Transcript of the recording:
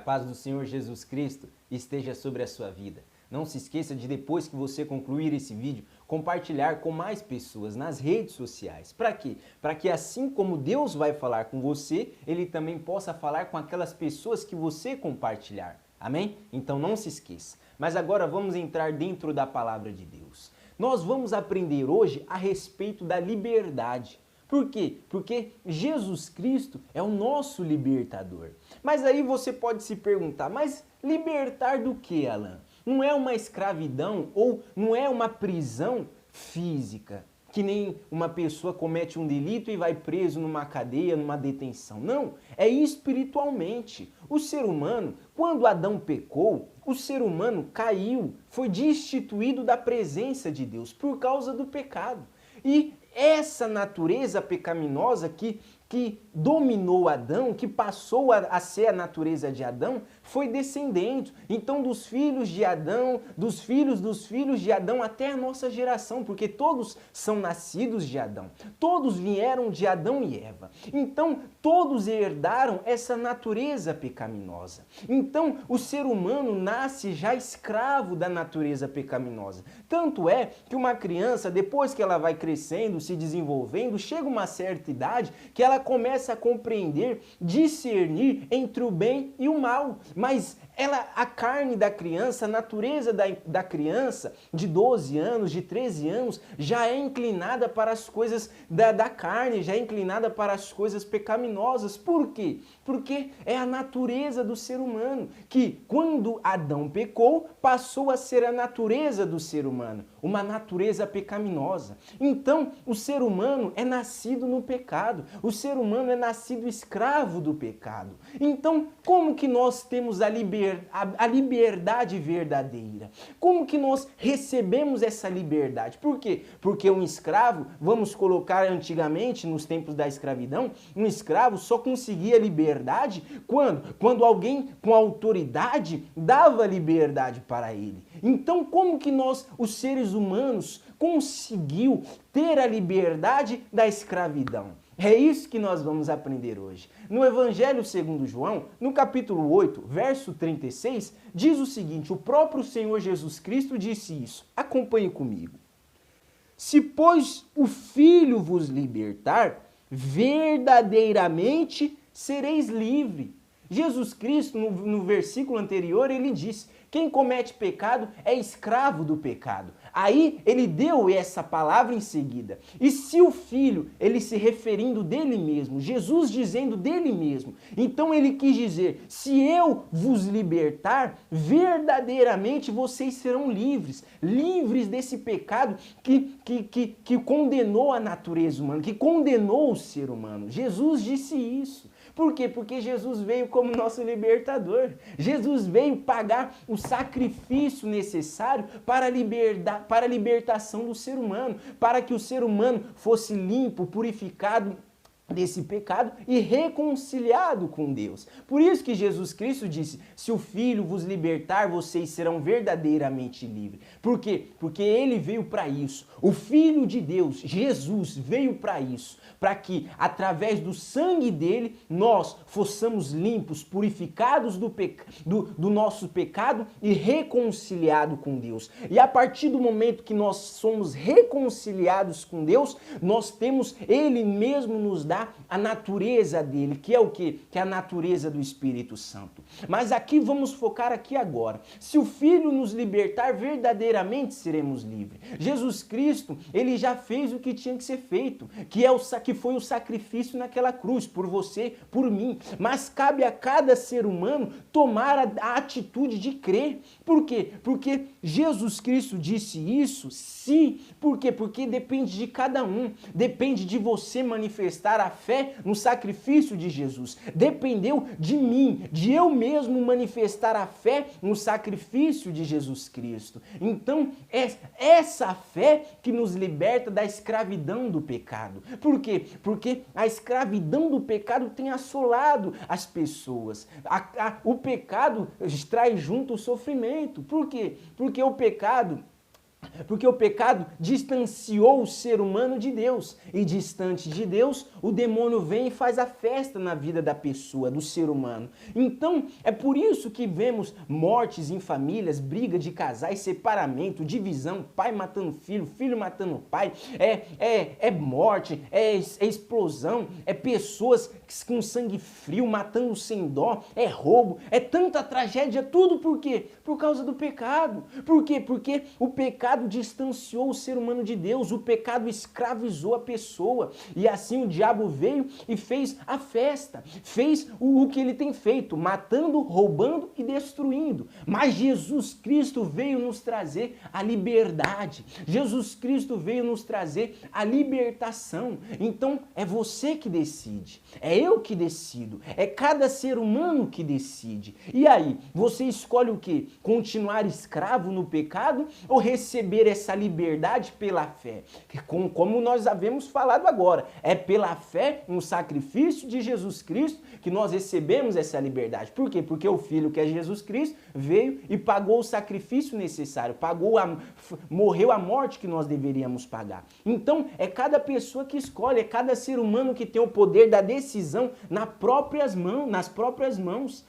paz do Senhor Jesus Cristo esteja sobre a sua vida. Não se esqueça de, depois que você concluir esse vídeo, compartilhar com mais pessoas nas redes sociais. Para quê? Para que assim como Deus vai falar com você, Ele também possa falar com aquelas pessoas que você compartilhar. Amém? Então não se esqueça. Mas agora vamos entrar dentro da palavra de Deus. Nós vamos aprender hoje a respeito da liberdade. Por quê? Porque Jesus Cristo é o nosso libertador. Mas aí você pode se perguntar, mas libertar do que, Alan? Não é uma escravidão ou não é uma prisão física, que nem uma pessoa comete um delito e vai preso numa cadeia, numa detenção. Não, é espiritualmente. O ser humano, quando Adão pecou, o ser humano caiu, foi destituído da presença de Deus por causa do pecado. E essa natureza pecaminosa que dominou Adão, que passou a ser a natureza de Adão, foi descendente. Então, dos filhos de Adão, dos filhos de Adão até a nossa geração, porque todos são nascidos de Adão. Todos vieram de Adão e Eva. Então, todos herdaram essa natureza pecaminosa. Então, o ser humano nasce já escravo da natureza pecaminosa. Tanto é que uma criança, depois que ela vai crescendo, se desenvolvendo, chega uma certa idade que ela começa a compreender, discernir entre o bem e o mal. Mas a carne da criança, a natureza da criança de 12 anos, de 13 anos, já é inclinada para as coisas da carne, já é inclinada para as coisas pecaminosas. Por quê? Porque é a natureza do ser humano, que quando Adão pecou, passou a ser a natureza do ser humano, uma natureza pecaminosa. Então, o ser humano é nascido no pecado, o ser humano é nascido escravo do pecado. Então, como que nós temos a liberdade verdadeira? Como que nós recebemos essa liberdade? Por quê? Porque um escravo, vamos colocar antigamente, nos tempos da escravidão, um escravo só conseguia liberdade quando alguém com autoridade dava liberdade para ele. Então, como que nós, os seres humanos, conseguiu ter a liberdade da escravidão? É isso que nós vamos aprender hoje. No Evangelho segundo João, no capítulo 8, verso 36, diz o seguinte: o próprio Senhor Jesus Cristo disse isso. Acompanhe comigo. Se, pois, o Filho vos libertar, verdadeiramente sereis livres. Jesus Cristo, no versículo anterior, ele disse: quem comete pecado é escravo do pecado. Aí ele deu essa palavra em seguida. E se o Filho, ele se referindo dele mesmo, Jesus dizendo dele mesmo, então ele quis dizer: se eu vos libertar, verdadeiramente vocês serão livres. Livres desse pecado que condenou a natureza humana, que condenou o ser humano. Jesus disse isso. Por quê? Porque Jesus veio como nosso libertador. Jesus veio pagar o sacrifício necessário para a libertação do ser humano, para que o ser humano fosse limpo, purificado desse pecado e reconciliado com Deus. Por isso que Jesus Cristo disse: se o Filho vos libertar, vocês serão verdadeiramente livres. Por quê? Porque ele veio para isso. O Filho de Deus, Jesus, veio para isso, para que através do sangue dele nós fossemos limpos, purificados do nosso pecado e reconciliados com Deus. E a partir do momento que nós somos reconciliados com Deus, nós temos, ele mesmo nos dá a natureza dele, que é o quê? Que é a natureza do Espírito Santo. Mas aqui vamos focar aqui agora. Se o Filho nos libertar, verdadeiramente seremos livres. Jesus Cristo, ele já fez o que tinha que ser feito, que foi o sacrifício naquela cruz, por você, por mim. Mas cabe a cada ser humano tomar a atitude de crer. Por quê? Porque Jesus Cristo disse isso, sim. Por quê? Porque depende de cada um. Depende de você manifestar a fé no sacrifício de Jesus. Dependeu de mim, de eu mesmo manifestar a fé no sacrifício de Jesus Cristo. Então, é essa fé que nos liberta da escravidão do pecado. Por quê? Porque a escravidão do pecado tem assolado as pessoas. O pecado traz junto o sofrimento. Por quê? Porque o pecado Porque o pecado distanciou o ser humano de Deus. E distante de Deus, o demônio vem e faz a festa na vida da pessoa, do ser humano. Então, é por isso que vemos mortes em famílias, briga de casais, separamento, divisão, pai matando filho, filho matando pai, é morte, é explosão, é pessoas com sangue frio matando sem dó, é roubo, é tanta tragédia, tudo por quê? Por causa do pecado. Por quê? Porque o pecado distanciou o ser humano de Deus, o pecado escravizou a pessoa, e assim o diabo veio e fez a festa, fez o que ele tem feito, matando, roubando e destruindo. Mas Jesus Cristo veio nos trazer a liberdade, Jesus Cristo veio nos trazer a libertação. Então é você que decide, é eu que decido, é cada ser humano que decide. E aí, você escolhe o quê? Continuar escravo no pecado ou receber essa liberdade pela fé? Como nós havemos falado agora, é pela fé no sacrifício de Jesus Cristo que nós recebemos essa liberdade. Por quê? Porque o Filho, que é Jesus Cristo, veio e pagou o sacrifício necessário, morreu a morte que nós deveríamos pagar. Então, é cada pessoa que escolhe, é cada ser humano que tem o poder da decisão nas próprias mãos.